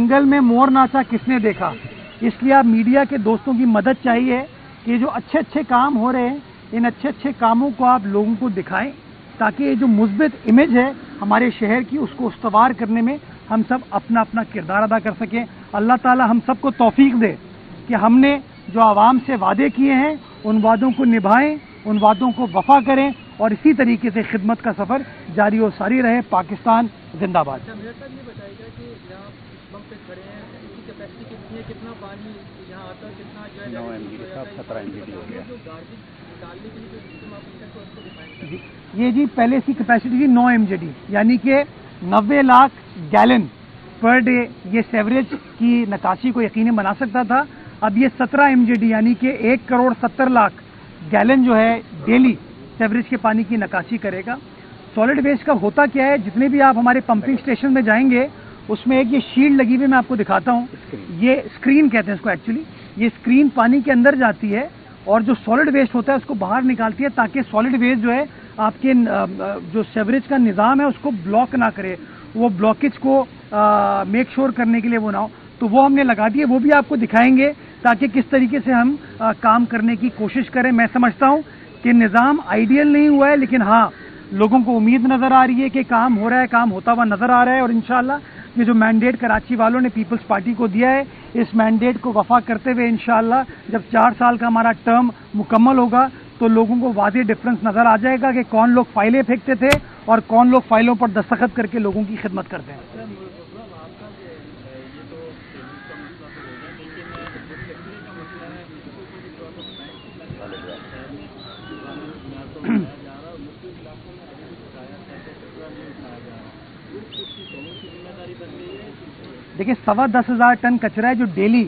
جنگل میں مور ناچا کس نے دیکھا. اس لیے آپ میڈیا کے دوستوں کی مدد چاہیے کہ جو اچھے اچھے کام ہو رہے ہیں ان اچھے اچھے کاموں کو آپ لوگوں کو دکھائیں تاکہ یہ جو مثبت امیج ہے ہمارے شہر کی اس کو استوار کرنے میں ہم سب اپنا اپنا کردار ادا کر سکیں. اللہ تعالی ہم سب کو توفیق دے کہ ہم نے جو عوام سے وعدے کیے ہیں ان وعدوں کو نبھائیں, ان وعدوں کو وفا کریں اور اسی طریقے سے خدمت کا سفر جاری و ساری رہے. پاکستان زندہ باد. کتنا پانی یہاں آتا ہے, کتنا 9 MGD 17 MGD ہو گیا. یہ جی پہلے اس کی کیپیسٹی تھی 9 MGD یعنی کہ 90 لاکھ گیلن پر ڈے یہ سیوریج کی نکاسی کو یقینی بنا سکتا تھا. اب یہ 17 MGD یعنی کہ 1 کروڑ 70 لاکھ گیلن جو ہے ڈیلی سیوریج کے پانی کی نکاسی کرے گا. سالڈ ویسٹ کا ہوتا کیا ہے, جتنے بھی آپ ہمارے پمپنگ اسٹیشن میں جائیں گے اس میں ایک یہ شیلڈ لگی ہوئی میں آپ کو دکھاتا ہوں. یہ اسکرین کہتے ہیں اس کو ایکچولی. یہ اسکرین پانی کے اندر جاتی ہے اور جو سالڈ ویسٹ ہوتا ہے اس کو باہر نکالتی ہے تاکہ سالڈ ویسٹ جو ہے آپ کے جو سیوریج کا نظام ہے اس کو بلاک نہ کرے, وہ بلاکیج کو میک شور کرنے کے لیے وہ نہ ہو. تو وہ ہم نے لگا دی ہے, وہ بھی آپ کو دکھائیں گے تاکہ کس طریقے سے ہم کام کرنے کی کوشش کریں. میں سمجھتا ہوں کہ نظام آئیڈیل نہیں ہوا ہے لیکن ہاں لوگوں کو امید نظر آ رہی ہے کہ کام ہو رہا ہے, کام ہوتا ہوا نظر آ رہا ہے. اور انشاءاللہ یہ جو مینڈیٹ کراچی والوں نے پیپلز پارٹی کو دیا ہے اس مینڈیٹ کو وفا کرتے ہوئے انشاءاللہ جب 4 سال کا ہمارا ٹرم مکمل ہوگا تو لوگوں کو واضح ڈفرنس نظر آ جائے گا کہ کون لوگ فائلیں پھینکتے تھے اور کون لوگ فائلوں پر دستخط کر کے لوگوں کی خدمت کرتے ہیں. دیکھیں 10,15,000 ٹن کچرا ہے جو ڈیلی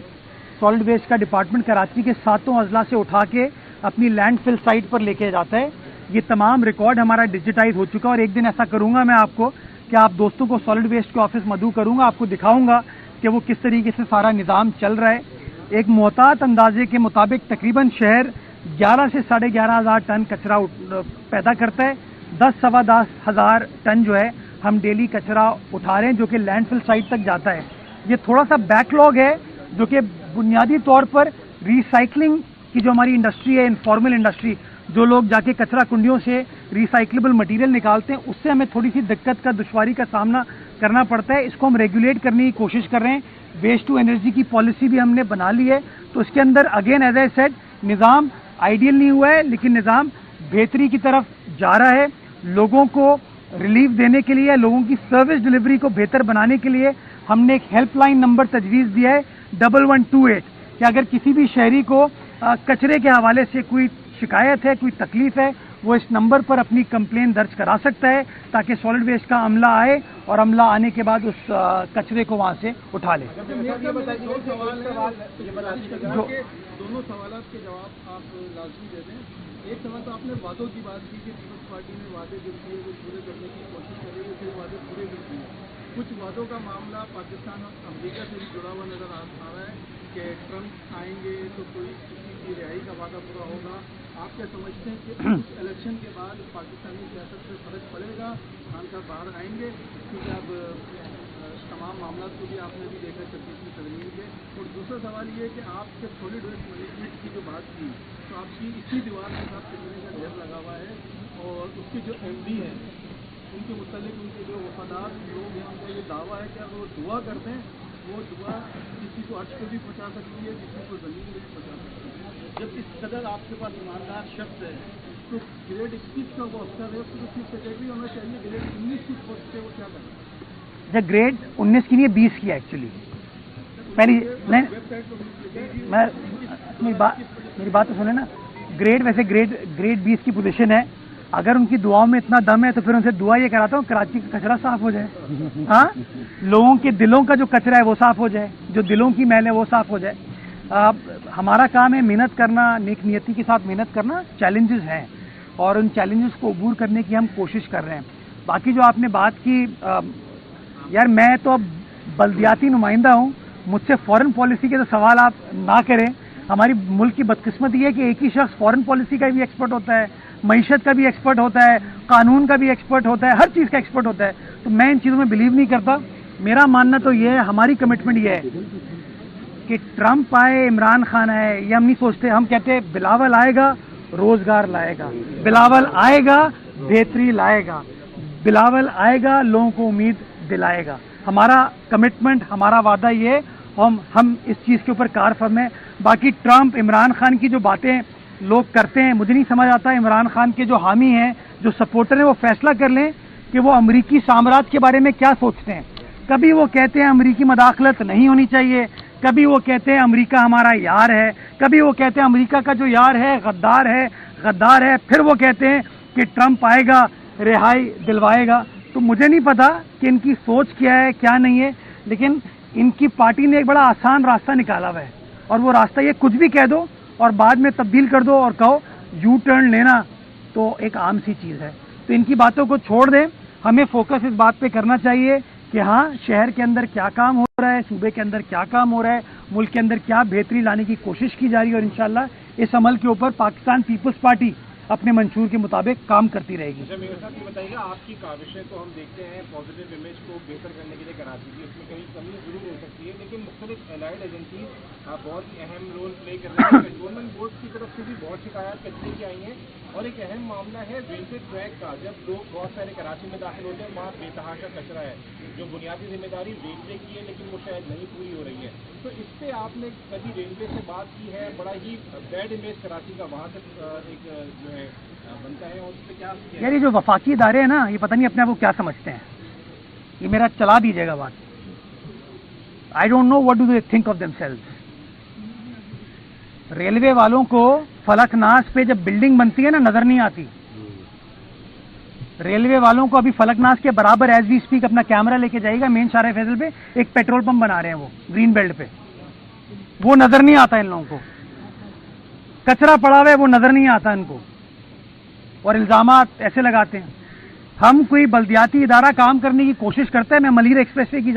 سالڈ ویسٹ کا ڈپارٹمنٹ کراچی کے 7 اضلاع سے اٹھا کے اپنی لینڈ فل سائٹ پر لے کے جاتا ہے. یہ تمام ریکارڈ ہمارا ڈیجیٹائز ہو چکا ہے اور ایک دن ایسا کروں گا میں آپ کو کہ آپ دوستوں کو سالڈ ویسٹ کے آفس مدعو کروں گا, آپ کو دکھاؤں گا کہ وہ کس طریقے سے سارا نظام چل رہا ہے. ایک محتاط اندازے کے مطابق تقریباً شہر 11 سے 11,500 ٹن کچرا پیدا کرتا ہے. 10-10,500 ٹن جو ہے ہم ڈیلی کچرا اٹھا رہے ہیں جو کہ لینڈ فل سائٹ تک جاتا ہے. یہ تھوڑا سا بیک لاگ ہے جو کہ بنیادی طور پر ریسائکلنگ کی جو ہماری انڈسٹری ہے, انفارمل انڈسٹری, جو لوگ جا کے کچرا کنڈیوں سے ریسائکلیبل مٹیریل نکالتے ہیں, اس سے ہمیں تھوڑی سی دقت کا دشواری کا سامنا کرنا پڑتا ہے. اس کو ہم ریگولیٹ کرنے کی کوشش کر رہے ہیں. ویسٹ ٹو انرجی کی پالیسی بھی ہم نے بنا لی ہے. تو اس کے اندر اگین ایز اے سیڈ نظام آئیڈیل نہیں ہوا ہے لیکن نظام بہتری کی طرف جا رہا ہے. لوگوں کو ریلیف دینے کے لیے, لوگوں کی سروس ڈلیوری کو بہتر بنانے کے لیے ہم نے ایک ہیلپ لائن نمبر تجویز دیا ہے 1128 کہ اگر کسی بھی شہری کو کچرے کے حوالے سے کوئی شکایت ہے, کوئی تکلیف ہے, وہ اس نمبر پر اپنی کمپلین درج کرا سکتا ہے تاکہ سالڈ ویسٹ کا عملہ آئے اور عملہ آنے کے بعد اس کچرے کو وہاں سے اٹھا لے. دونوں سوالات کے جواب آپ لازمی دے دیں. ایک سوال تو آپ نے وعدوں کی بات کی کہ پیپلز پارٹی نے وعدے جو کیے وہ پورے کرنے کی کوشش کر رہی ہے, پھر وعدے پورے کرتی ہیں. کچھ وعدوں کا معاملہ پاکستان اور امریکہ سے بھی جڑا ہوا نظر آ رہا ہے کہ ٹرمپ آئیں گے تو کوئی کسی کی رہائی کا وعدہ پورا ہوگا. آپ کیا سمجھتے ہیں کہ الیکشن کے بعد پاکستانی سیاست سے فرق پڑے گا, خان صاحب باہر آئیں گے کیونکہ اب تمام معاملات کو بھی آپ نے بھی دیکھا 26ویں ترمیم کے. اور دوسرا سوال یہ ہے کہ آپ سے سالڈ ویسٹ مینجمنٹ کی جو بات کی تو آپ کی اسی دیوار کے ساتھ کتنے کا ڈر لگا ہوا ہے اور اس کے جو MD ہیں ان کے متعلق ان کے جو وفادار لوگ ہیں ان کا یہ دعویٰ ہے کہ اگر وہ دعا کرتے ہیں وہ دعا کسی کو عرش پہ بھی پہنچا سکتی ہے, کسی کو زمین پہ بھی پہنچا سکتی ہے. جب اس قدر آپ کے پاس ایماندار شخص ہے تو گریڈ 21 کا وہ افسر ہے, اس کو چیف سیکرٹری ہونا چاہیے. گریڈ 19 کی پوسٹ سے وہ کیا کرنا ہے؟ اچھا گریڈ 19 کی نہیں 20 کی ایکچولی. پہلی میری بات تو سنیں نا, گریڈ ویسے گریڈ 20 کی پوزیشن ہے. اگر ان کی دعاؤں میں اتنا دم ہے تو پھر ان سے دعا یہ کراتا ہوں کراچی کا کچرا صاف ہو جائے, ہاں لوگوں کے دلوں کا جو کچرا ہے وہ صاف ہو جائے, جو دلوں کی میل ہے وہ صاف ہو جائے. ہمارا کام ہے محنت کرنا, نیک نیتی کے ساتھ محنت کرنا. چیلنجز ہیں اور ان چیلنجز کو عبور کرنے کی ہم کوشش کر رہے ہیں. باقی جو آپ نے بات کی, یار میں تو اب بلدیاتی نمائندہ ہوں, مجھ سے فورن پالیسی کے تو سوال آپ نہ کریں. ہماری ملک کی بدقسمتی ہے کہ ایک ہی شخص فورن پالیسی کا بھی ایکسپرٹ ہوتا ہے, معیشت کا بھی ایکسپرٹ ہوتا ہے, قانون کا بھی ایکسپرٹ ہوتا ہے, ہر چیز کا ایکسپرٹ ہوتا ہے. تو میں ان چیزوں میں بلیو نہیں کرتا. मेरा मानना तो ये है, हमारी कमिटमेंट ये है कि ट्रंप आए, इमरान खान आए, ये हम नहीं सोचते। हम कहते हैं बिलावल आएगा रोजगार लाएगा, बिलावल आएगा बेहतरी लाएगा, बिलावल आएगा लोगों को उम्मीद दिलाएगा। हमारा कमिटमेंट, हमारा वादा ये, हम इस चीज़ के ऊपर कारफर्म है। बाकी ट्रंप, इमरान खान की जो बातें लोग करते हैं, मुझे नहीं समझ आता। इमरान खान के जो हामी हैं, जो सपोर्टर हैं, वो फैसला कर लें कि वो अमरीकी साम्राज्य के बारे में क्या सोचते हैं। कभी वो कहते हैं अमरीकी मदाखलत नहीं होनी चाहिए, कभी वो कहते हैं अमरीका हमारा यार है, कभी वो कहते हैं अमरीका का जो यार है गद्दार है, फिर वो कहते हैं कि ट्रंप आएगा रिहाई दिलवाएगा। तो मुझे नहीं पता कि इनकी सोच क्या है क्या नहीं है, लेकिन इनकी पार्टी ने एक बड़ा आसान रास्ता निकाला हुआ है, और वो रास्ता ये कुछ भी कह दो और बाद में तब्दील कर दो और कहो यू टर्न लेना, तो एक आम सी चीज़ है। तो इनकी बातों को छोड़ दें, हमें फोकस इस बात पे करना चाहिए कि हाँ, शहर के अंदर क्या काम हो रहा है, सूबे के अंदर क्या काम हो रहा है, मुल्क के अंदर क्या बेहतरी लाने की कोशिश की जा रही है, और इंशाल्लाह इस अमल के ऊपर पाकिस्तान पीपल्स पार्टी अपने मंशूर के मुताबिक काम करती रहेगी। मेयर साहब ये बताइएगा, आपकी काविशें तो हम देखते हैं पॉजिटिव इमेज को बेहतर करने के लिए कराची की, उसमें कहीं कमी जरूर हो सकती है, लेकिन मुख्तलिफ एलाइड एजेंसी बहुत ही अहम रोल प्ले कर रही है। कंट्रोलमेंट बोर्ड की तरफ से भी बहुत शिकायत कचरे की आई हैं, और एक अहम मामला है रेलवे ट्रैक का। जब लोग बहुत सारे कराची में दाखिल होते हैं, वहाँ बेतहाशा कचरा है, जो बुनियादी जिम्मेदारी रेलवे की है, लेकिन वो शायद नहीं पूरी हो रही है। तो इस पर आपने कभी रेलवे से बात की है? बड़ा ही बैड इमेज कराची का वहाँ से एक जो है बनता है, और उस पर क्या यार ये जो वफाकी इदारे हैं ना, ये पता नहीं अपने आप को क्या समझते हैं। ये मेरा चला दीजिएगा बात। I don't know what do they think of themselves. Railway वालों को फलकनास पे जब बिल्डिंग बनती है ना, नजर नहीं आती। रेलवे वालों को अभी फलकनास के बराबर एज वी स्पीक अपना कैमरा लेके जाएगा मेन शाहराह फैसल पे, एक पेट्रोल पंप बना रहे हैं वो ग्रीन बेल्ट पे, वो नजर नहीं आता इन लोगों को। कचरा पड़ा हुआ है, वो नजर नहीं आता इनको, और इल्जामात ऐसे लगाते हैं। हम कोई बल्दियाती इदारा काम करने की कोशिश करता है। मैं मलीर एक्सप्रेस वे की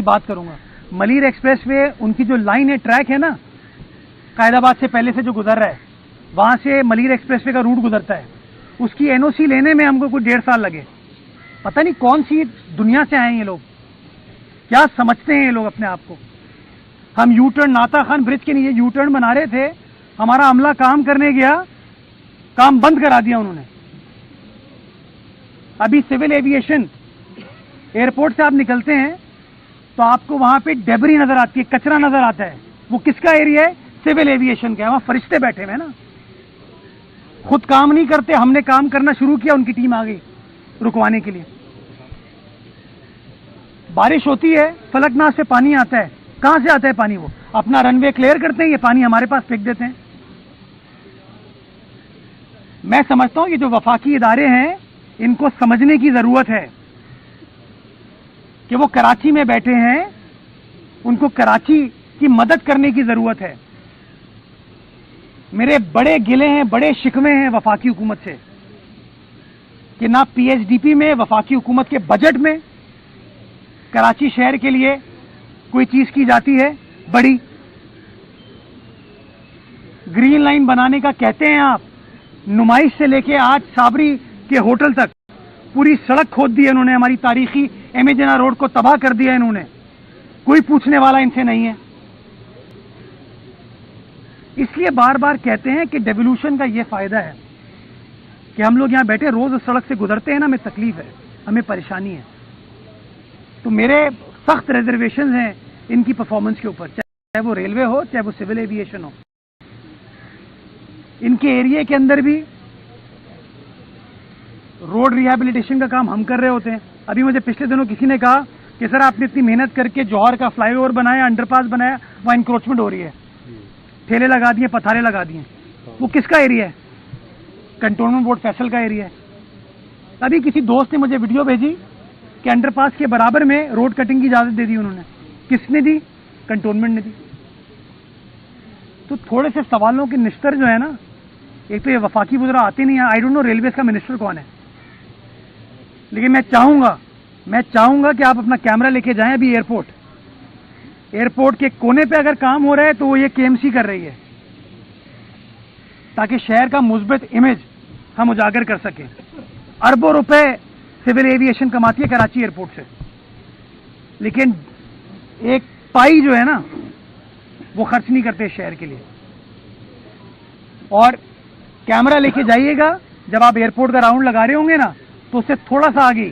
बात करूंगा। मलीर एक्सप्रेस वे, उनकी जो लाइन है, ट्रैक है ना, कायदाबाद से पहले से जो गुजर रहा है, वहां से मलीर एक्सप्रेस वे का रूट गुजरता है। उसकी एनओसी लेने में हमको कुछ 1.5 साल लगे। पता नहीं कौन सी दुनिया से आए हैं ये लोग, क्या समझते हैं ये लोग अपने आप को। हम यू टर्न, नाता खान ब्रिज के नीचे यू टर्न बना रहे थे, हमारा अमला काम करने गया, काम बंद करा दिया उन्होंने। अभी सिविल एविएशन, एयरपोर्ट से आप निकलते हैं तो आपको वहां पे डेबरी नजर आती है, कचरा नजर आता है। वो किसका एरिया है? सिविल एविएशन का है। वहां फरिश्ते बैठे हुए हैं ना, खुद काम नहीं करते। हमने काम करना शुरू किया, उनकी टीम आ गई रुकवाने के लिए। बारिश होती है, फलकनास से पानी आता है। कहां से आता है पानी? वो अपना रनवे क्लियर करते हैं, ये पानी हमारे पास फेंक देते हैं। मैं समझता हूं ये जो वफाकी इदारे हैं, इनको समझने की जरूरत है कि वो कराची में बैठे हैं, उनको कराची की मदद करने की जरूरत है। मेरे बड़े गिले हैं, बड़े शिकवे हैं वफाकी हुकूमत से कि ना पीएचडीपी में, वफाकी हुकूमत के बजट में कराची शहर के लिए कोई चीज की जाती है बड़ी। ग्रीन लाइन बनाने का कहते हैं आप, नुमाइश से लेके आज साबरी के होटल तक पूरी सड़क खोद दी है इन्होंने। हमारी तारीखी एमेजना रोड को तबाह कर दिया इन्होंने। कोई पूछने वाला इनसे नहीं है। इसलिए बार बार कहते हैं कि डेवोल्यूशन का यह फायदा है कि हम लोग यहां बैठे रोज उस सड़क से गुजरते हैं ना, हमें तकलीफ है, हमें परेशानी है। तो मेरे सख्त रिजर्वेशन हैं इनकी परफॉर्मेंस के ऊपर, चाहे वो रेलवे हो, चाहे वो सिविल एविएशन हो। इनके एरिया के अंदर भी रोड रिहैबिलिटेशन का काम हम कर रहे होते हैं। अभी मुझे पिछले दिनों किसी ने कहा कि सर आपने इतनी मेहनत करके जौहर का फ्लाईओवर बनाया, अंडरपास बनाया, वहां इंक्रोचमेंट हो रही है, ठेले लगा दिए, पथारे लगा दिए। वो किसका एरिया है? कंटोनमेंट बोर्ड फैसल का एरिया है। अभी किसी दोस्त ने मुझे वीडियो भेजी कि अंडरपास के बराबर में रोड कटिंग की इजाजत दे दी उन्होंने। किसने दी? कंटोनमेंट ने दी। तो थोड़े से सवालों के निस्तर जो है ना, एक तो ये वफाकी वज़रा आते नहीं है। आई डोंट नो रेलवे का मिनिस्टर कौन है, लेकिन मैं चाहूंगा कि आप अपना कैमरा लेके जाएं। अभी एयरपोर्ट के कोने पे अगर काम हो रहा है तो वो ये केएमसी कर रही है, ताकि शहर का मुस्बत इमेज हम उजागर कर सकें। अरबों रुपए सिविल एविएशन कमाती है कराची एयरपोर्ट से। لیکن ایک پائی جو ہے نا وہ خرچ نہیں کرتے شہر کے لیے. اور کیمرہ لے کے جائیے گا جب آپ ایئرپورٹ کا راؤنڈ لگا رہے ہوں گے نا, تو اس سے تھوڑا سا آگے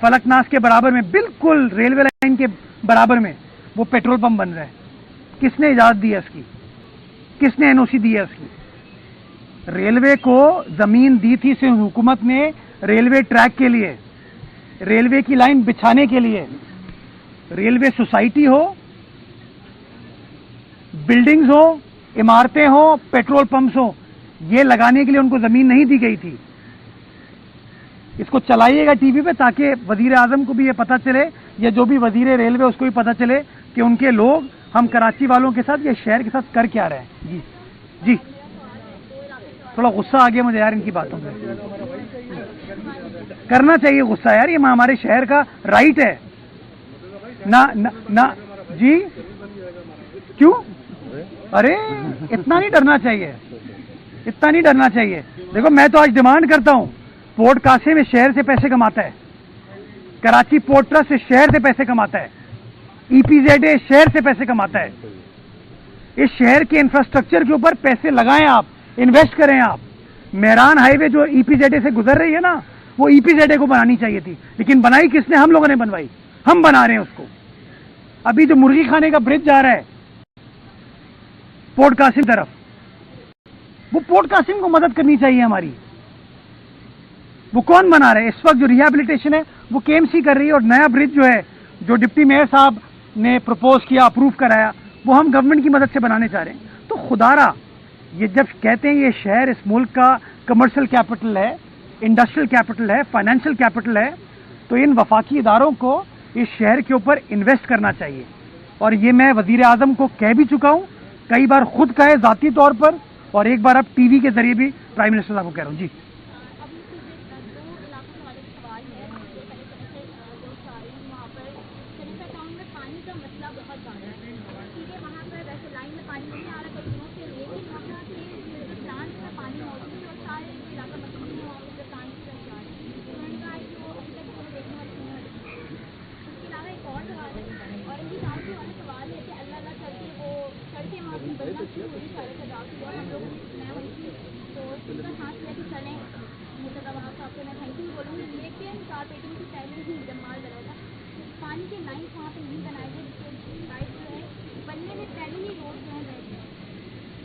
فلک ناس کے برابر میں, بالکل ریلوے لائن کے برابر میں وہ پیٹرول پمپ بن رہا ہے. کس نے اجازت دی ہے اس کی؟ کس نے NOC دی ہے اس کی؟ ریلوے کو زمین دی تھی صرف حکومت نے ریلوے ٹریک کے لیے, ریلوے کی لائن بچھانے کے لیے. ریلوے سوسائٹی ہو, بلڈنگز ہو, عمارتیں ہو, پیٹرول پمپس ہو, یہ لگانے کے لیے ان کو زمین نہیں دی گئی تھی. اس کو چلائیے گا ٹی وی پہ تاکہ وزیر اعظم کو بھی یہ پتہ چلے, یا جو بھی وزیر ریلوے اس کو بھی پتہ چلے کہ ان کے لوگ ہم کراچی والوں کے ساتھ, یہ شہر کے ساتھ کر کیا رہے ہیں. جی جی, تھوڑا غصہ آ گیا مجھے یار ان کی باتوں پہ. کرنا چاہیے غصہ یار, یہ ہمارے شہر کا رائٹ ہے. نہ جی کیوں؟ ارے اتنا نہیں ڈرنا چاہیے, اتنا نہیں ڈرنا چاہیے. دیکھو میں تو آج ڈیمانڈ کرتا ہوں, پورٹ قاسم اس شہر سے پیسے کماتا ہے, کراچی پورٹ ٹرسٹ اس شہر سے پیسے کماتا ہے, EPZ اس شہر سے پیسے کماتا ہے. اس شہر کے انفراسٹرکچر کے اوپر پیسے لگائیں آپ, انویسٹ کریں آپ. مہران ہائی وے جو EPZ سے گزر رہی ہے نا, وہ EPZ کو بنانی چاہیے تھی, لیکن بنائی کس نے؟ ہم لوگوں نے بنوائی, ہم بنا رہے ہیں اس کو. ابھی جو مرغی کھانے کا برج جا رہا ہے پورٹ قاسم طرف, وہ پورٹ قاسم کو مدد کرنی چاہیے ہماری. وہ کون بنا رہے ہیں اس وقت؟ جو ریہیبلیٹیشن ہے وہ KMC کر رہی ہے, اور نیا برج جو ہے جو ڈپٹی میئر صاحب نے پروپوز کیا, اپروو کرایا, وہ ہم گورنمنٹ کی مدد سے بنانے چاہ رہے ہیں. تو خدا را, یہ جب کہتے ہیں یہ شہر اس ملک کا کمرشل کیپٹل ہے, انڈسٹریل کیپٹل ہے, فائنینشیل کیپٹل ہے, تو ان وفاقی اداروں کو اس شہر کے اوپر انویسٹ کرنا چاہیے. اور یہ میں وزیر اعظم کو کہہ بھی چکا ہوں, کئی بار خود کہے ذاتی طور پر, اور ایک بار اب ٹی وی کے ذریعے بھی پرائم منسٹر صاحب کو کہہ رہا ہوں. جی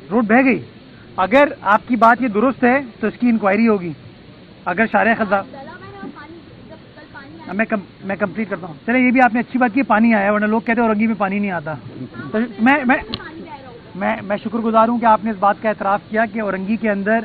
روڈ بہ گئی. اگر آپ کی بات یہ درست ہے تو اس کی انکوائری ہوگی. اگر شارع خزاں میں کمپلیٹ کرتا ہوں. چلے یہ بھی آپ نے اچھی بات کی, پانی آیا, ورنہ لوگ کہتے ہیں اورنگی میں پانی نہیں آتا. تو میں شکر گزار ہوں کہ آپ نے اس بات کا اعتراف کیا کہ اورنگی کے اندر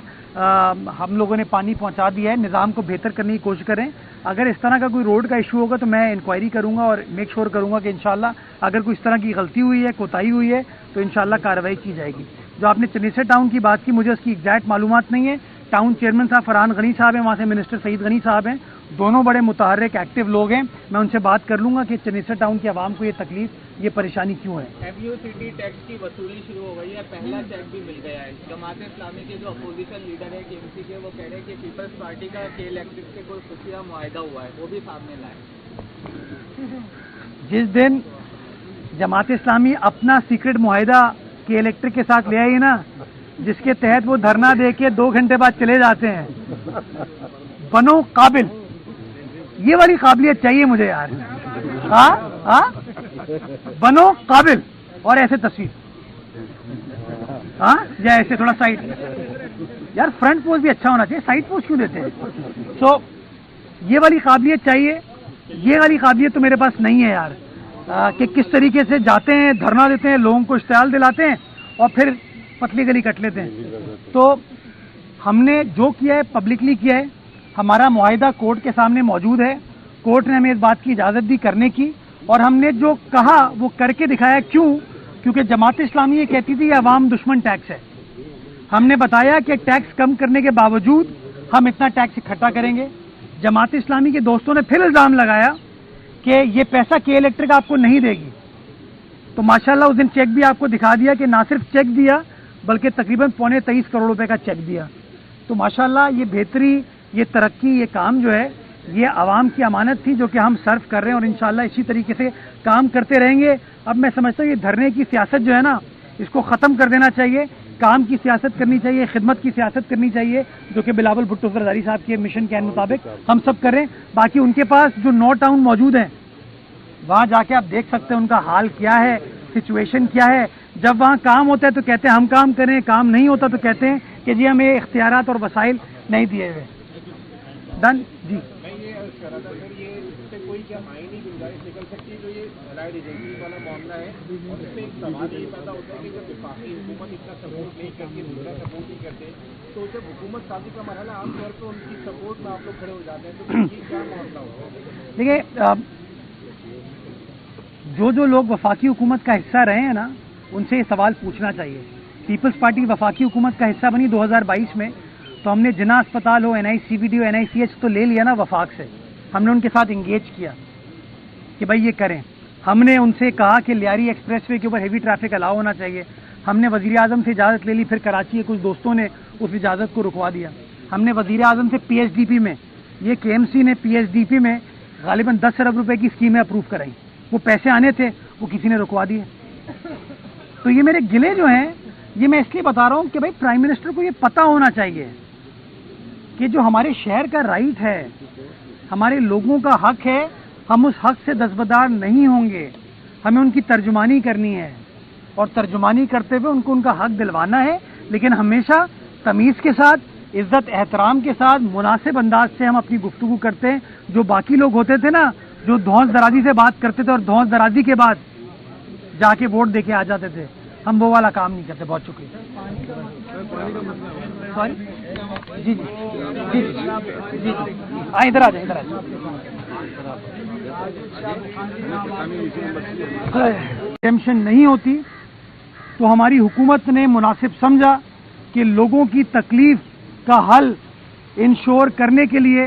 ہم لوگوں نے پانی پہنچا دیا ہے. نظام کو بہتر کرنے کی کوشش کریں. اگر اس طرح کا کوئی روڈ کا ایشو ہوگا تو میں انکوائری کروں گا اور میک شور کروں گا کہ انشاءاللہ اگر کوئی اس طرح کی غلطی ہوئی ہے, کوتاہی ہوئی ہے, تو انشاءاللہ کارروائی کی جائے گی. جو آپ نے چنیسر ٹاؤن کی بات کی, مجھے اس کی ایگزیکٹ معلومات نہیں ہے. ٹاؤن چیئرمین صاحب فرحان غنی صاحب ہیں, وہاں سے منسٹر سعید غنی صاحب ہیں, دونوں بڑے متحرک ایکٹیو لوگ ہیں. میں ان سے بات کر لوں گا کہ چنیسر ٹاؤن کی عوام کو یہ تکلیف, یہ پریشانی کیوں ہے. MUCT ٹیکس کی وصولی شروع ہو گئی ہے, پہلا چیک بھی مل گیا ہے. جماعت اسلامی کے جو اپوزیشن لیڈر ہے KMC کے, وہ کہہ رہے ہیں کہ پیپلز پارٹی کا کے الیکٹرک سے کوئی خفیہ معاہدہ ہوا ہے, وہ بھی سامنے لائے. جس دن جماعت اسلامی اپنا سیکرٹ معاہدہ کے الیکٹرک کے ساتھ لے آئی نا, جس کے تحت وہ دھرنا دے کے 2 گھنٹے بعد چلے جاتے ہیں, بنو قابل. یہ والی قابلیت چاہیے مجھے یار. ہاں بنو قابل, اور ایسے تصویر, ہاں یا ایسے تھوڑا سائڈ. یار فرنٹ پوز بھی اچھا ہونا چاہیے, سائڈ پوز کیوں دیتے ہیں؟ سو یہ والی قابلیت چاہیے. یہ والی قابلیت تو میرے پاس نہیں ہے یار, کہ کس طریقے سے جاتے ہیں, دھرنا دیتے ہیں, لوگوں کو اشتعال دلاتے ہیں, اور پھر پتلی گلی کٹ لیتے ہیں. تو ہم نے جو کیا ہے پبلکلی کیا ہے. ہمارا معاہدہ کورٹ کے سامنے موجود ہے. کورٹ نے ہمیں اس بات کی اجازت دی کرنے کی, اور ہم نے جو کہا وہ کر کے دکھایا. کیوں؟ کیونکہ جماعت اسلامی یہ کہتی تھی یہ عوام دشمن ٹیکس ہے. ہم نے بتایا کہ ٹیکس کم کرنے کے باوجود ہم اتنا ٹیکس اکٹھا کریں گے. جماعت اسلامی کے دوستوں نے پھر الزام لگایا کہ یہ پیسہ کے الیکٹرک آپ کو نہیں دے گی. تو ماشاءاللہ اس دن چیک بھی آپ کو دکھا دیا کہ نہ صرف چیک دیا بلکہ تقریباً 23.25 کروڑ روپے کا چیک دیا. تو ماشاءاللہ یہ بہتری, یہ ترقی, یہ کام جو ہے یہ عوام کی امانت تھی جو کہ ہم سرو کر رہے ہیں اور انشاءاللہ اسی طریقے سے کام کرتے رہیں گے. اب میں سمجھتا ہوں یہ دھرنے کی سیاست جو ہے نا اس کو ختم کر دینا چاہیے. کام کی سیاست کرنی چاہیے, خدمت کی سیاست کرنی چاہیے, جو کہ بلاول بھٹو زرداری صاحب کے مشن کے مطابق ہم سب کر رہے ہیں. باقی ان کے پاس جو 9 ٹاؤن موجود ہیں وہاں جا کے آپ دیکھ سکتے ہیں ان کا حال کیا ہے, سچویشن کیا ہے. جب وہاں کام ہوتا ہے تو کہتے ہیں ہم کام کریں, کام نہیں ہوتا تو کہتے ہیں کہ جی ہمیں اختیارات اور وسائل نہیں دیے ہوئے. ڈن جی. میں یہ عرض کر رہا تھا سر, یہ اس سے کوئی کیا آئینی گنجائش نکل سکتی ہے جو یہ الائڈ ایجنسی والا معاملہ ہے, اور اس میں ایک سوال یہ پیدا ہوتا ہے کہ جب وفاقی حکومت اتنا سپورٹ نہیں کرتی, دوسرا سپورٹ نہیں کرتے, تو جب حکومت سازی کا مرحلہ عام طور پہ ان کی سپورٹ میں آپ لوگ کھڑے ہو جاتے ہیں, تو یہ کیا معاملہ ہوتا ہے؟ دیکھیے, جو لوگ وفاقی حکومت کا حصہ رہے ہیں نا ان سے یہ سوال پوچھنا چاہیے. پیپلز پارٹی وفاقی حکومت کا حصہ بنی 2022 میں, تو ہم نے جنا اسپتال ہو, NICVD ہو, NICH تو لے لیا نا وفاق سے. ہم نے ان کے ساتھ انگیج کیا کہ بھائی یہ کریں. ہم نے ان سے کہا کہ لیاری ایکسپریس وے کے اوپر ہیوی ٹریفک الاؤ ہونا چاہیے. ہم نے وزیر اعظم سے اجازت لے لی, پھر کراچی کے کچھ دوستوں نے اس اجازت کو رکوا دیا. ہم نے وزیر اعظم سے PHDP میں, یہ KMC نے PHDP میں غالباً 10 ارب روپے کی اسکیمیں اپروو کرائیں. وہ پیسے آنے تھے, وہ کسی نے رکوا دیے. تو یہ میرے گلے جو ہیں یہ میں اس لیے بتا رہا ہوں کہ بھائی پرائم منسٹر کو یہ پتہ ہونا چاہیے کہ جو ہمارے شہر کا رائٹ ہے, ہمارے لوگوں کا حق ہے, ہم اس حق سے دستبردار نہیں ہوں گے. ہمیں ان کی ترجمانی کرنی ہے اور ترجمانی کرتے ہوئے ان کو ان کا حق دلوانا ہے, لیکن ہمیشہ تمیز کے ساتھ, عزت احترام کے ساتھ, مناسب انداز سے ہم اپنی گفتگو کرتے ہیں. جو باقی لوگ ہوتے تھے نا جو دھونس درازی سے بات کرتے تھے اور دھونس درازی کے بعد جا کے ووٹ دے کے آ جاتے تھے, ہم وہ والا کام نہیں کرتے. بہت شکریہ. سوری جی جی جی جی ادھر آ جائیں, ادھر آ جائیں. ٹینشن نہیں ہوتی تو ہماری حکومت نے مناسب سمجھا کہ لوگوں کی تکلیف کا حل انشور کرنے کے لیے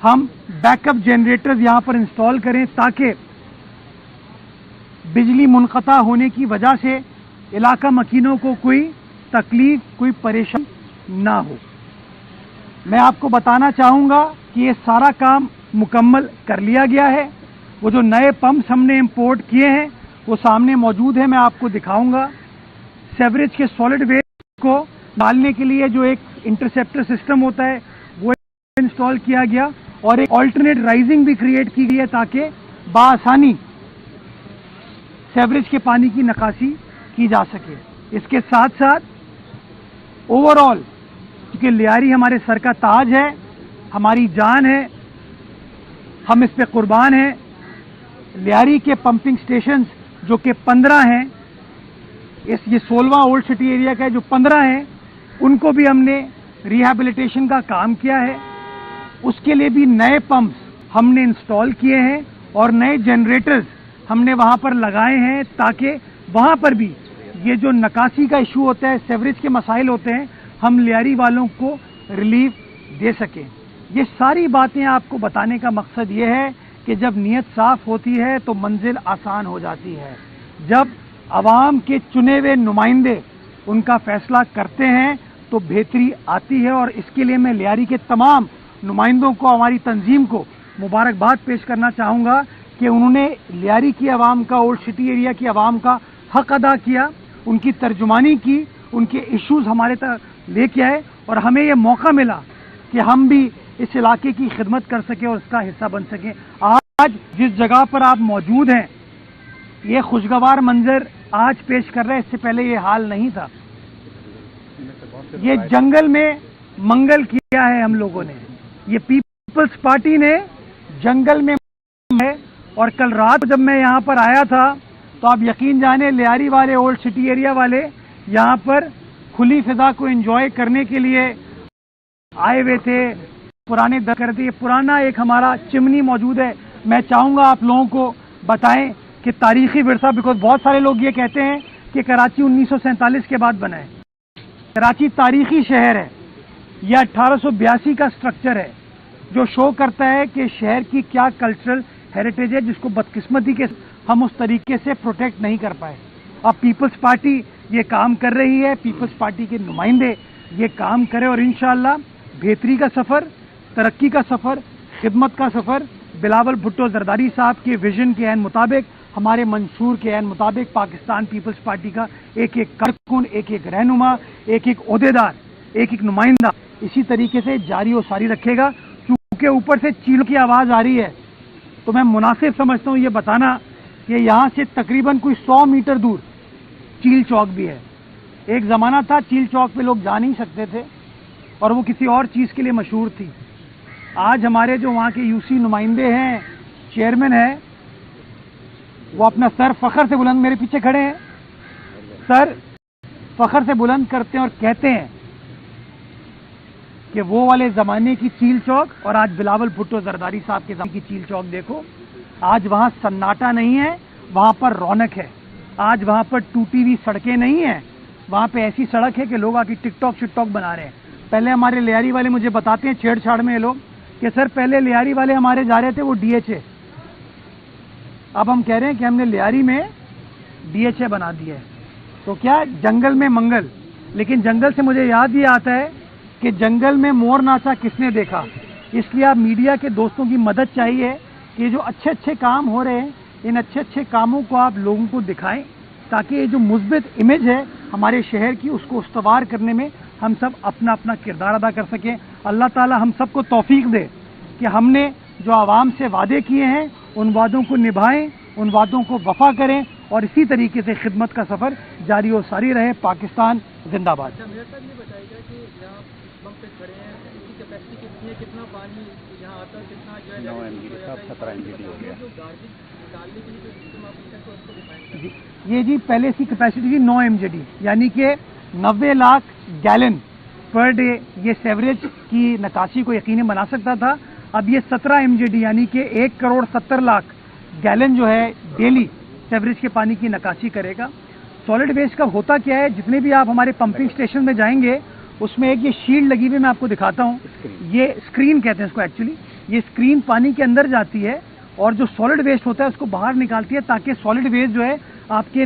ہم بیک اپ جنریٹرز یہاں پر انسٹال کریں تاکہ بجلی منقطع ہونے کی وجہ سے علاقہ مکینوں کو کوئی تکلیف, کوئی پریشانی نہ ہو. میں آپ کو بتانا چاہوں گا کہ یہ سارا کام مکمل کر لیا گیا ہے. وہ جو نئے پمپس ہم نے امپورٹ کیے ہیں وہ سامنے موجود ہیں, میں آپ کو دکھاؤں گا. سیوریج کے سالڈ ویسٹ کو ڈالنے کے لیے جو ایک انٹرسیپٹر سسٹم ہوتا ہے وہ انسٹال کیا گیا, اور ایک آلٹرنیٹ رائزنگ بھی کریٹ کی گئی ہے تاکہ بآسانی سیوریج کے پانی کی نکاسی کی جا سکے. اس کے ساتھ ساتھ اوور آل کیونکہ لیاری ہمارے سر کا تاج ہے, ہماری جان ہے, ہم اس پہ قربان ہیں. لیاری کے پمپنگ سٹیشنز جو کہ 15 ہیں, یہ 16واں اولڈ سٹی ایریا کا ہے, جو 15 ہیں ان کو بھی ہم نے ریہیبلیٹیشن کا کام کیا ہے. اس کے لیے بھی نئے پمپس ہم نے انسٹال کیے ہیں اور نئے جنریٹرز ہم نے وہاں پر لگائے ہیں تاکہ وہاں پر بھی یہ جو نکاسی کا ایشو ہوتا ہے, سیوریج کے مسائل ہوتے ہیں, ہم لیاری والوں کو ریلیف دے سکیں. یہ ساری باتیں آپ کو بتانے کا مقصد یہ ہے کہ جب نیت صاف ہوتی ہے تو منزل آسان ہو جاتی ہے. جب عوام کے چنے ہوئے نمائندے ان کا فیصلہ کرتے ہیں تو بہتری آتی ہے, اور اس کے لیے میں لیاری کے تمام نمائندوں کو, ہماری تنظیم کو مبارکباد پیش کرنا چاہوں گا کہ انہوں نے لیاری کی عوام کا, اولڈ سٹی ایریا کی عوام کا حق ادا کیا, ان کی ترجمانی کی, ان کے ایشوز ہمارے تک لے کے آئے, اور ہمیں یہ موقع ملا کہ ہم بھی اس علاقے کی خدمت کر سکیں اور اس کا حصہ بن سکیں. آج جس جگہ پر آپ موجود ہیں یہ خوشگوار منظر آج پیش کر رہے ہیں, اس سے پہلے یہ حال نہیں تھا. یہ جنگل میں منگل کیا ہے ہم لوگوں نے, یہ پیپلز پارٹی نے جنگل میں ہے. اور کل رات جب میں یہاں پر آیا تھا تو آپ یقین جانے لیاری والے, اولڈ سٹی ایریا والے یہاں پر کھلی فضا کو انجوائے کرنے کے لیے آئے ہوئے تھے. پرانے یہ پرانا ایک ہمارا چمنی موجود ہے. میں چاہوں گا آپ لوگوں کو بتائیں کہ تاریخی ورثہ, بیکاز بہت سارے لوگ یہ کہتے ہیں کہ کراچی 1947 کے بعد بنا ہے. کراچی تاریخی شہر ہے, یہ 1882 کا سٹرکچر ہے جو شو کرتا ہے کہ شہر کی کیا کلچرل ہیریٹیج ہے, جس کو بدقسمتی کے ہم اس طریقے سے پروٹیکٹ نہیں کر پائے. اب پیپلز پارٹی یہ کام کر رہی ہے, پیپلز پارٹی کے نمائندے یہ کام کرے, اور انشاءاللہ بہتری کا سفر, ترقی کا سفر, खिदमत का सफ़र बिलावल भुट्टो जरदारी साहब के विजन के एन मुताबिक, हमारे मंशूर के एन मुताबिक पाकिस्तान पीपल्स पार्टी का एक एक कारकुन, एक एक रहनुमा, एक एक ओहदेदार, एक एक नुमाइंदा इसी तरीके से जारी और सारी रखेगा। चूँकि ऊपर से चीलों की आवाज़ आ रही है तो मैं मुनासिब समझता हूँ ये बताना कि यहाँ से तकरीबन कोई 100 मीटर दूर चील चौक भी है। एक ज़माना था चील चौक पे लोग जा नहीं सकते थे और वो किसी और चीज़ के लिए मशहूर थी। आज हमारे जो वहाँ के यूसी नुमाइंदे हैं, चेयरमैन हैं, वो अपना सर फ़ख्र से बुलंद, मेरे पीछे खड़े हैं, सर फ़ख्र से बुलंद करते हैं और कहते हैं कि वो वाले ज़माने की चील चौक और आज बिलावल भुट्टो जरदारी साहब के ज़माने की चील चौक देखो। आज वहाँ सन्नाटा नहीं है, वहाँ पर रौनक है। आज वहाँ पर टूटी हुई सड़कें नहीं हैं, वहाँ पे ऐसी सड़क है कि लोग आके टिकटॉक शिकटॉक बना रहे हैं। पहले हमारे लियारी वाले मुझे बताते हैं छेड़छाड़ में ये लोग कि सर पहले लियारी वाले हमारे जा रहे थे वो DHA, अब हम कह रहे हैं कि हमने लियारी में DHA बना दिया है। तो क्या जंगल में मंगल। लेकिन जंगल से मुझे याद ये आता है कि जंगल में मोर नाचा किसने देखा। इसलिए आप मीडिया के दोस्तों की मदद चाहिए कि जो अच्छे अच्छे काम हो रहे हैं, इन अच्छे अच्छे कामों को आप लोगों को दिखाएं ताकि ये जो मुस्बित इमेज है हमारे शहर की, उसको उस्तवार करने में हम सब अपना अपना किरदार अदा कर सकें। अल्लाह ताला हम सबको तौफीक दे कि हमने जो आवाम से वादे किए हैं उन वादों को निभाएं, उन वादों को वफा करें और इसी तरीके से खिदमत का सफ़र जारी और सारी रहे। पाकिस्तान जिंदाबाद। मेयर साहब ये बताइएगा कि यहाँ पंप पे खड़े हैं, इसकी कैपेसिटी कितनी है, कितना पानी यहाँ आता है, कितना जो है 9 MGD का 17 MGD हो गया। जो गार्बेज निकालने के लिए जो सिस्टम आप इसको उसको डिफाइन जी, ये जी पहले इसकी कैपेसिटी थी 9 MGD, यानी कि 90 लाख गैलन पर डे ये सेवरेज की नकाशी को यकीनी बना सकता था। अब ये 17 MGD यानी कि 1 करोड़ 70 लाख गैलन जो है डेली सेवरेज के पानी की नकाशी करेगा। सॉलिड वेस्ट का होता क्या है, जितने भी आप हमारे पंपिंग स्टेशन में जाएंगे उसमें एक ये शील्ड लगी हुई मैं आपको दिखाता हूँ, ये स्क्रीन कहते हैं इसको एक्चुअली। ये स्क्रीन पानी के अंदर जाती है और जो सॉलिड वेस्ट होता है उसको बाहर निकालती है ताकि सॉलिड वेस्ट जो है आपके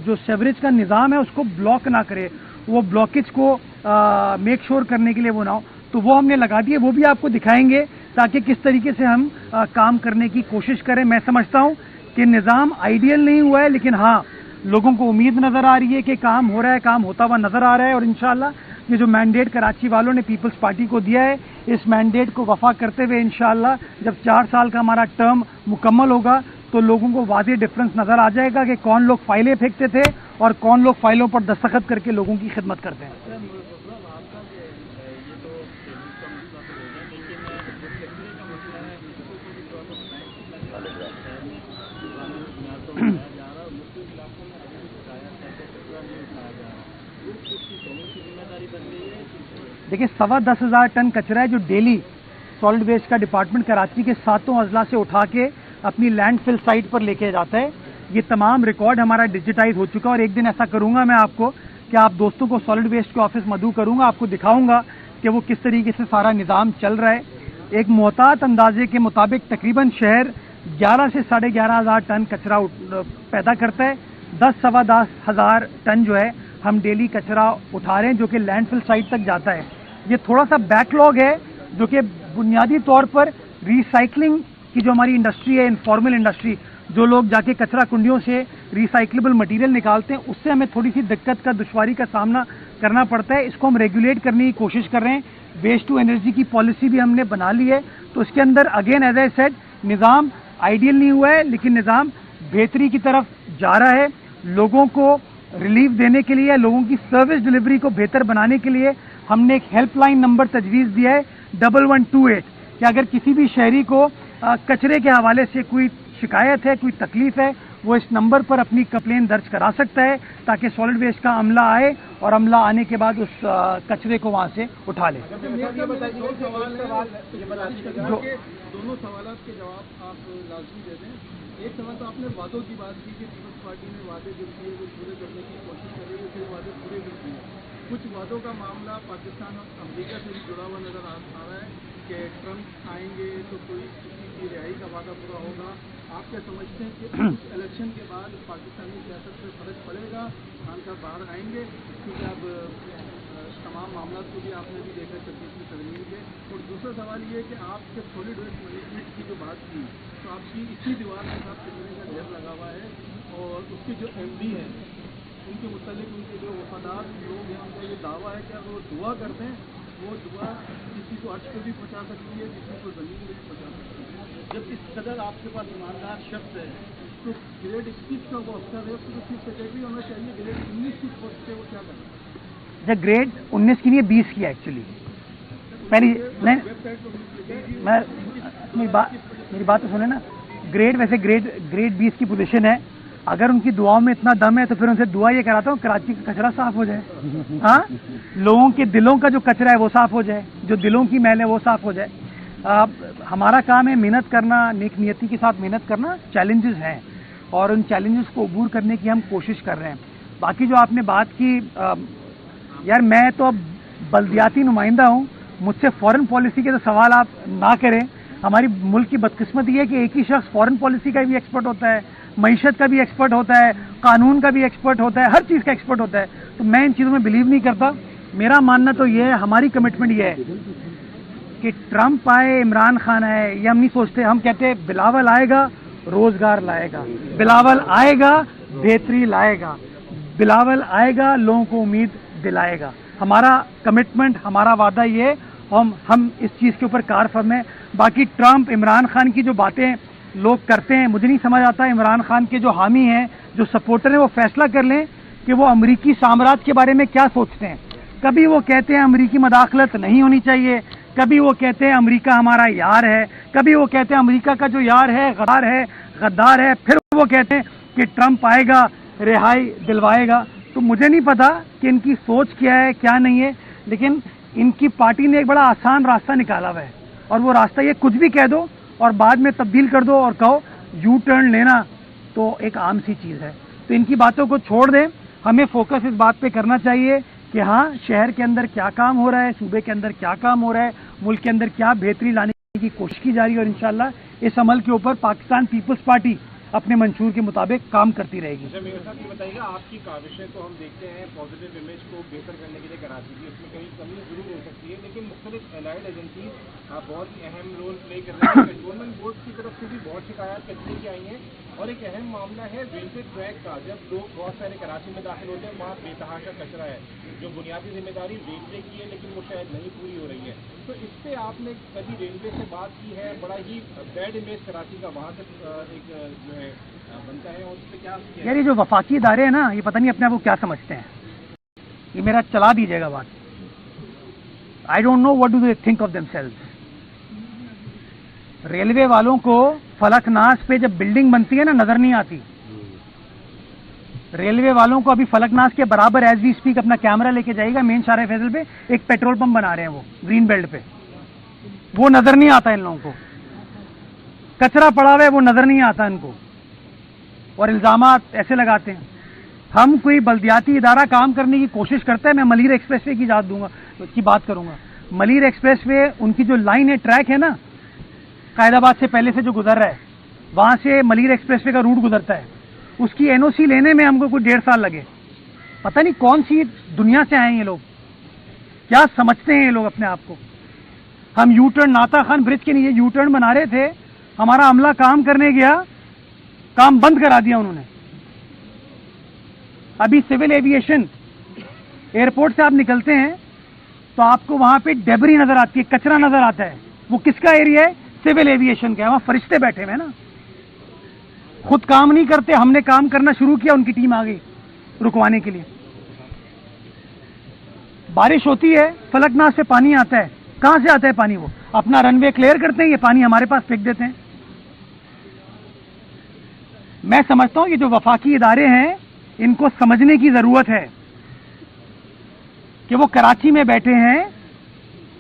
जो सेवरेज का निज़ाम है उसको ब्लॉक ना करे, वो ब्लॉकेज को मेक श्योर करने के लिए वो ना हो। तो वो हमने लगा दिए, वो भी आपको दिखाएंगे ताकि किस तरीके से हम काम करने की कोशिश करें। मैं समझता हूँ कि निज़ाम आइडियल नहीं हुआ है, लेकिन हाँ लोगों को उम्मीद नज़र आ रही है कि काम हो रहा है, काम होता हुआ नज़र आ रहा है। और इंशाल्लाह ये जो मैंडेट कराची वालों ने पीपल्स पार्टी को दिया है, इस मैंडेट को वफा करते हुए इंशाल्लाह जब 4 साल का हमारा टर्म मुकम्मल होगा तो लोगों को वाज़ेह डिफरेंस नज़र आ जाएगा कि कौन लोग फाइलें फेंकते थे और कौन लोग फाइलों पर दस्तखत करके लोगों की खिदमत करते हैं। देखिए 10,15,000 टन कचरा है जो डेली सॉलिड वेस्ट का डिपार्टमेंट कराची के 7 अजला से उठा के अपनी लैंडफिल साइट पर लेके जाता है। ये तमाम रिकॉर्ड हमारा डिजिटाइज हो चुका है और एक दिन ऐसा करूंगा मैं आपको कि आप दोस्तों को सॉलिड वेस्ट के ऑफिस मदऊ करूंगा, आपको दिखाऊंगा कि वो किस तरीके से सारा निज़ाम चल रहा है। एक मोहतात अंदाजे के मुताबिक तकरीबन शहर 11 से 11,500 टन कचरा पैदा करता है। 10-10,500 टन जो है हम डेली कचरा उठा रहे हैं जो कि लैंडफिल साइट तक जाता है। ये थोड़ा सा बैकलॉग है जो कि बुनियादी तौर पर रिसाइकलिंग की जो हमारी इंडस्ट्री है, इनफॉर्मल इंडस्ट्री, जो लोग जाके कचरा कुंडियों से रिसाइकलेबल मटेरियल निकालते हैं, उससे हमें थोड़ी सी दिक्कत का दुश्वारी का सामना करना पड़ता है। इसको हम रेगुलेट करने की कोशिश कर रहे हैं। वेस्ट टू एनर्जी की पॉलिसी भी हमने बना ली है। तो इसके अंदर अगेन एज आई सेड निज़ाम आइडियल नहीं हुआ है, लेकिन निज़ाम बेहतरी की तरफ जा रहा है। लोगों को रिलीफ देने के लिए, लोगों की सर्विस डिलीवरी को बेहतर बनाने के लिए हमने एक हेल्पलाइन नंबर तजवीज़ दिया है 1128 कि अगर किसी भी शहरी को कचरे के हवाले से कोई शिकायत है, कोई तकलीफ है, वो इस नंबर पर अपनी कंप्लेन दर्ज करा सकता है ताकि सॉलिड वेस्ट का अमला आए और अमला आने के बाद उस कचरे को वहाँ से उठा ले। दोनों सवालों के जवाब आप लाजमी दे दें। एक सवाल तो आपने वादों की बात की कि पीपल्स पार्टी ने वादे जो किए वो पूरे करने की कोशिश कर रही है, फिर वादे पूरे भी किए। कुछ वादों का मामला पाकिस्तान और अमेरिका से भी जुड़ा हुआ नजर आ रहा है कि ट्रम्प आएंगे तो कोई किसी की रिहाई का वादा पूरा होगा। आप क्या समझते हैं कि इलेक्शन के बाद पाकिस्तानी सियासत पे फर्क पड़ेगा? खान साहब बाहर आएंगे क्योंकि अब तमाम मामला को भी आपने भी देखा 26वीं तरमीम के। और दूसरा सवाल ये है कि आपके सॉलिड वेस्ट मैनेजमेंट की जो बात की तो आपकी इसी दीवार के साथ कचरे का ढेर लगा हुआ है और उसके जो MD हैं उनके मुतालिक उनके जो वफादार लोग हैं उनका ये दावा है कि अगर वो दुआ करते हैं वो दुआ किसी को अर्श पे भी पहुँचा सकती है, किसी को ज़मीन में भी पहुँचा सकती है। जब इस कदर आपके पास ईमानदार शख्स है तो ग्रेड 21 का वो अफसर है उसको तो चीफ सेक्रेटरी होना चाहिए, ग्रेड 19 की पोस्ट पे वो क्या करें? अच्छा, ग्रेड 19 की नहीं है, 20 की है एक्चुअली। पहली नहीं, वेबसाइट पर मैं मेरी बात तो सुने ना। ग्रेड वैसे ग्रेड 20 की पोजीशन है। अगर उनकी दुआओं में इतना दम है तो फिर उनसे दुआ ये कराता हूँ कराची का कचरा साफ हो जाए। हाँ, लोगों के दिलों का जो कचरा है वो साफ हो जाए, जो दिलों की मैल है वो साफ हो जाए। हमारा काम है मेहनत करना, नेक नियति के साथ मेहनत करना। चैलेंजेस हैं और उन चैलेंजेस को अबूर करने की हम कोशिश कर रहे हैं। बाकी जो आपने बात की, यार मैं तो अब बल्दियाती नुमाइंदा हूँ, मुझसे फॉरेन पॉलिसी के तो सवाल आप ना करें। हमारी मुल्क की बदकिस्मती है कि एक ही शख्स फॉरेन पॉलिसी का भी एक्सपर्ट होता है, मईशत का भी एक्सपर्ट होता है, कानून का भी एक्सपर्ट होता है, हर चीज़ का एक्सपर्ट होता है। तो मैं इन चीज़ों में बिलीव नहीं करता। मेरा मानना तो ये है, हमारी कमिटमेंट ये है कि ट्रंप आए, इमरान खान आए, ये हम नहीं सोचते। हम कहते हैं बिलावल आएगा रोजगार लाएगा, बिलावल आएगा बेहतरी लाएगा, बिलावल आएगा लोगों को उम्मीद दिलाएगा। हमारा कमिटमेंट, हमारा वादा ये है, हम इस चीज़ के ऊपर कारफर्म है। बाकी ट्रंप, इमरान खान की जो बातें लोग करते हैं, मुझे नहीं समझ आता। इमरान खान के जो हामी हैं, जो सपोर्टर हैं, वो फैसला कर लें कि वो अमरीकी साम्राज्य के बारे में क्या सोचते हैं। कभी वो कहते हैं अमरीकी मदाखलत नहीं होनी चाहिए, कभी वो कहते हैं अमरीका हमारा यार है, कभी वो कहते हैं अमरीका का जो यार है गद्दार है, फिर वो कहते हैं कि ट्रंप आएगा रिहाई दिलवाएगा। तो मुझे नहीं पता कि इनकी सोच क्या है क्या नहीं है, लेकिन इनकी पार्टी ने एक बड़ा आसान रास्ता निकाला हुआ है और वो रास्ता ये कुछ भी कह दो और बाद में तब्दील कर दो और कहो यू टर्न लेना, तो एक आम सी चीज़ है। तो इनकी बातों को छोड़ दें, हमें फोकस इस बात पे करना चाहिए कि हाँ, शहर के अंदर क्या काम हो रहा है, सूबे के अंदर क्या काम हो रहा है, मुल्क के अंदर क्या बेहतरी लाने की कोशिश की जा रही है और इंशाल्लाह इस अमल के ऊपर पाकिस्तान पीपल्स पार्टी अपने मंशूर के मुताबिक काम करती रहेगी। अच्छा मेयर साहब, ये बताइएगा, आपकी काविशें तो हम देखते हैं पॉजिटिव इमेज को बेहतर करने के लिए कराची की, उसमें कहीं कमी जरूर हो सकती है, लेकिन मुख्तलिफ एलाइड एजेंसी बहुत ही अहम रोल प्ले कर रही है। कंट्रोलमेंट बोर्ड की तरफ से भी बहुत शिकायत कचरे की आई हैं और एक अहम मामला है रेलवे ट्रैक का। जब लोग बहुत सारे कराची में दाखिल होते हैं, वहाँ बेतहाशा कचरा है, जो बुनियादी जिम्मेदारी रेलवे की है लेकिन वो शायद नहीं पूरी हो रही है। तो इस पर आपने कभी रेलवे से बात की है? बड़ा ही बैड इमेज कराची का वहाँ से एक जो है बनता है, और उस पर क्या यार ये जो वफाकी इदारे हैं ना, ये पता नहीं अपने आप को क्या समझते हैं। ये मेरा चला दीजिएगा बात। I don't know what do they think of themselves. Railway वालों को फलकनाज पे जब बिल्डिंग बनती है ना, नजर नहीं आती। रेलवे वालों को अभी फलकनाज के बराबर एज वी स्पीक अपना कैमरा लेके जाएगा मेन शारे फैसल पे, एक पेट्रोल पंप बना रहे हैं वो ग्रीन बेल्ट पे, वो नजर नहीं आता इन लोगों को। कचरा पड़ा हुआ है वो नजर नहीं आता इनको, और इल्जामात ऐसे लगाते हैं। हम कोई बल्दियाती इदारा काम करने की कोशिश करते हैं। मैं मलीर एक्सप्रेसवे की की बात करूंगा। मलीर एक्सप्रेसवे, उनकी जो लाइन है, ट्रैक है ना, कायदाबाद से पहले से जो गुजर रहा है, वहां से मलीर एक्सप्रेसवे का रूट गुजरता है। उसकी NOC लेने में हमको कोई 1.5 साल लगे। पता नहीं कौन सी दुनिया से आए हैं ये लोग, क्या समझते हैं ये लोग अपने आप को। हम यू टर्न, नाता खान ब्रिज के नीचे यू टर्न बना रहे थे, हमारा अमला काम करने गया, काम बंद करा दिया उन्होंने। अभी सिविल एविएशन, एयरपोर्ट से आप निकलते हैं तो आपको वहां पे डेबरी नजर आती है, कचरा नजर आता है। वो किसका एरिया है? सिविल एविएशन का है। वहां फरिश्ते बैठे हुए हैं ना, खुद काम नहीं करते। हमने काम करना शुरू किया, उनकी टीम आ गई रुकवाने के लिए। बारिश होती है, फलकनाज से पानी आता है। कहां से आता है पानी? वो अपना रनवे क्लियर करते हैं, ये पानी हमारे पास फेंक देते हैं। मैं समझता हूं ये जो वफाकी इदारे हैं, इनको समझने की जरूरत है कि वो कराची में बैठे हैं,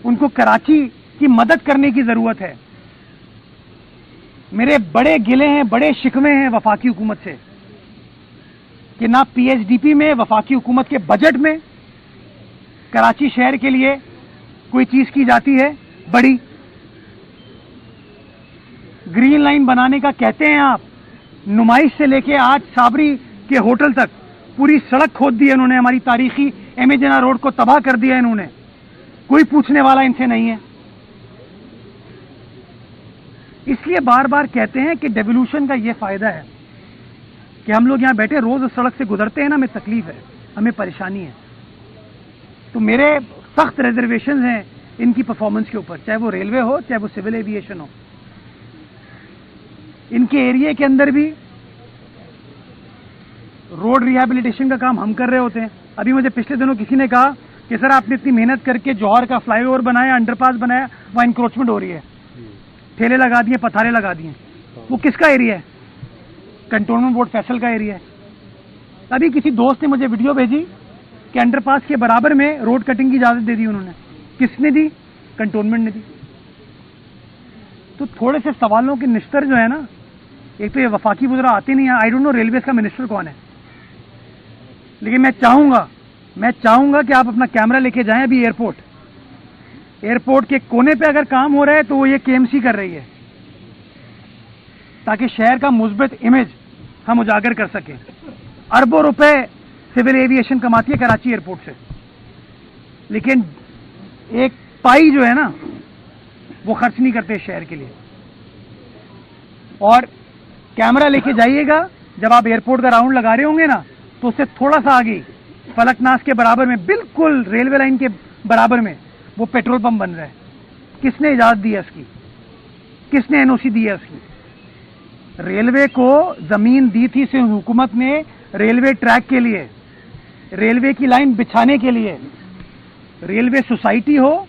उनको कराची की मदद करने की जरूरत है। मेरे बड़े गिले हैं, बड़े शिकवे हैं वफाकी हुकूमत से कि ना PHDP में, वफाकी हुकूमत के बजट में कराची शहर के लिए कोई चीज की जाती है बड़ी। ग्रीन लाइन बनाने का कहते हैं आप, नुमाइश से लेके आज साबरी के होटल तक पूरी सड़क खोद दी है उन्होंने, हमारी तारीखी एमेजना रोड को तबाह कर दिया इन्होंने, कोई पूछने वाला इनसे नहीं है। इसलिए बार बार कहते हैं कि डेवोल्यूशन का ये फायदा है कि हम लोग यहाँ बैठे रोज सड़क से गुजरते हैं ना, हमें तकलीफ है, हमें परेशानी है, तो मेरे सख्त रिजर्वेशन हैं इनकी परफॉर्मेंस के ऊपर, चाहे वो रेलवे हो चाहे वो सिविल एविएशन हो। इनके एरिया के अंदर भी रोड रिहैबिलिटेशन का काम हम कर रहे होते हैं। अभी मुझे पिछले दिनों किसी ने कहा कि सर आपने इतनी मेहनत करके जौहर का फ्लाईओवर बनाया, अंडरपास बनाया, वहां इंक्रोचमेंट हो रही है, ठेले लगा दिए, पथारे लगा दिए। वो किसका एरिया है? कंटोनमेंट बोर्ड फैसल का एरिया है। अभी किसी दोस्त ने मुझे वीडियो भेजी कि अंडरपास के बराबर में रोड कटिंग की इजाजत दे दी उन्होंने। किसने दी? कंटोनमेंट ने दी। तो थोड़े से सवालों के निस्तर जो है ना, एक तो ये वफाकी वज़रा आते नहीं है, आई डोंट नो रेलवे का मिनिस्टर कौन है, लेकिन मैं चाहूंगा कि आप अपना कैमरा लेके जाएं अभी एयरपोर्ट के कोने पे अगर काम हो रहा है तो वो ये केएमसी कर रही है, ताकि शहर का मुस्बित इमेज हम उजागर कर सकें। अरबों रुपए सिविल एविएशन कमाती है कराची एयरपोर्ट से, लेकिन एक पाई जो है ना वो खर्च नहीं करते शहर के लिए। और कैमरा लेके जाइएगा, जब आप एयरपोर्ट का राउंड लगा रहे होंगे ना, तो उससे थोड़ा सा आगे फलकनास के बराबर में, बिल्कुल रेलवे लाइन के बराबर में वो पेट्रोल पंप बन रहा है। किसने इजाजत दी है इसकी? किसने एनओसी दी है इसकी? रेलवे को जमीन दी थी सिंध हुकूमत ने रेलवे ट्रैक के लिए, रेलवे की लाइन बिछाने के लिए। रेलवे सोसाइटी हो,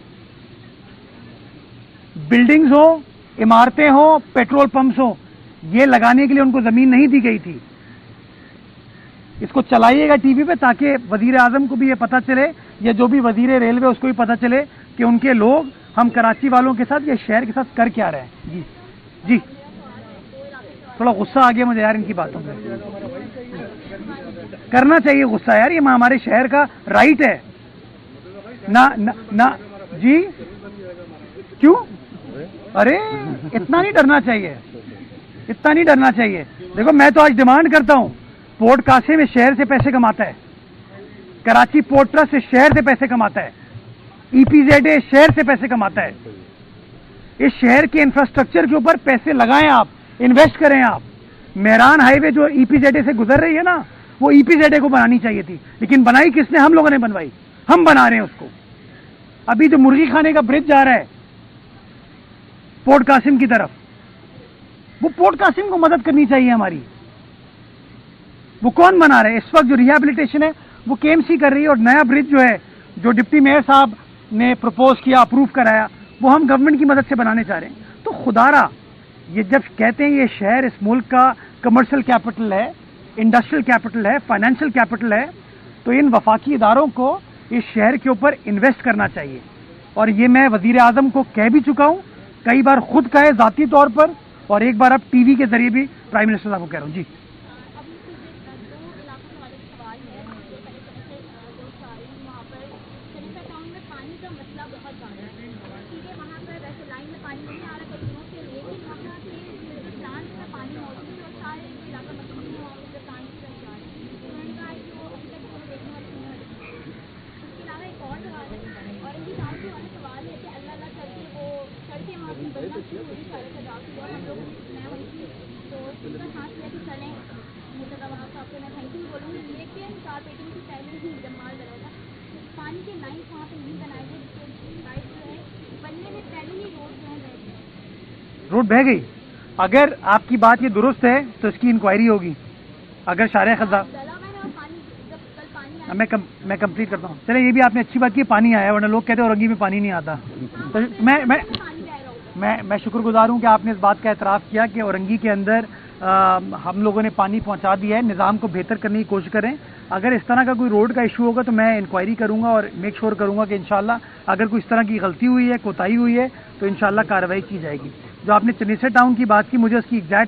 बिल्डिंग्स हो, इमारतें हो, पेट्रोल पंप्स हो, ये लगाने के लिए उनको जमीन नहीं दी गई थी। इसको चलाइएगा टीवी पे, ताकि वजीर आजम को भी ये पता चले, या जो भी वजीर रेलवे उसको भी पता चले कि उनके लोग हम कराची वालों के साथ या शहर के साथ कर क्या रहे हैं। जी जी, थोड़ा गुस्सा आ गया मुझे यार इनकी बातों पे। करना चाहिए गुस्सा यार, ये हमारे शहर का राइट है ना जी। क्यों? अरे इतना नहीं डरना चाहिए, इतना नहीं डरना चाहिए। देखो मैं तो आज डिमांड करता हूं, पोर्ट कासिम इस शहर से पैसे कमाता है, कराची पोर्ट ट्रस्ट इस शहर से पैसे कमाता है, ईपीजेड इस शहर से पैसे कमाता है। इस शहर के इंफ्रास्ट्रक्चर के ऊपर पैसे लगाएं आप, इन्वेस्ट करें आप। मेहरान हाईवे जो ईपीजेड से गुजर रही है ना, वो ईपीजेड को बनानी चाहिए थी, लेकिन बनाई किसने? हम लोगों ने बनवाई, हम बना रहे हैं उसको। अभी जो मुर्गी खाने का ब्रिज जा रहा है पोर्ट कासिम की तरफ, वो पोर्ट कासिम को मदद करनी चाहिए हमारी। वो कौन बना रहे हैं? इस वक्त जो रिहैबिलिटेशन है वो केएमसी कर रही है, और नया ब्रिज जो है, जो डिप्टी मेयर साहब ने प्रपोज किया, अप्रूव कराया, वो हम गवर्नमेंट की मदद से बनाने चाह रहे हैं। तो खुदारा, ये जब कहते हैं ये शहर इस मुल्क का कमर्शियल कैपिटल है, इंडस्ट्रियल कैपिटल है, फाइनेंशियल कैपिटल है, तो इन वफाकी इदारों को इस शहर के ऊपर इन्वेस्ट करना चाहिए। और ये मैं वजीर आजम को कह भी चुका हूं, कई बार खुद कहे ज़ाती तौर पर, और एक बार अब टीवी के जरिए भी प्राइम मिनिस्टर साहब को कह रहा हूं। जी पानी के लाइन वहाँ पे नहीं बनाए गए, जिसके बाइक जो है बनने में पहले ही रोड बह गई। अगर आपकी बात ये दुरुस्त है तो इसकी इंक्वायरी होगी। अगर शारे खजा मैं कंप्लीट करता हूँ। चले, ये भी आपने अच्छी बात की, पानी आया, वरना लोग कहते हैं औरंगी में पानी नहीं आता। तो मैं शुक्रगुजार हूँ कि आपने इस बात का एतराफ़ किया कि औरंगी के अंदर हम लोगों ने पानी पहुँचा दिया है। निज़ाम को बेहतर करने की कोशिश करें। अगर इस तरह का कोई रोड का इशू होगा तो मैं इंक्वायरी करूँगा और मेक श्योर करूँगा कि इंशाल्लाह अगर कोई इस तरह की गलती हुई है, कोताही हुई है, तो इंशाल्लाह कार्रवाई की जाएगी। जो आपने चनेसर टाउन की बात की, मुझे उसकी एग्जैक्ट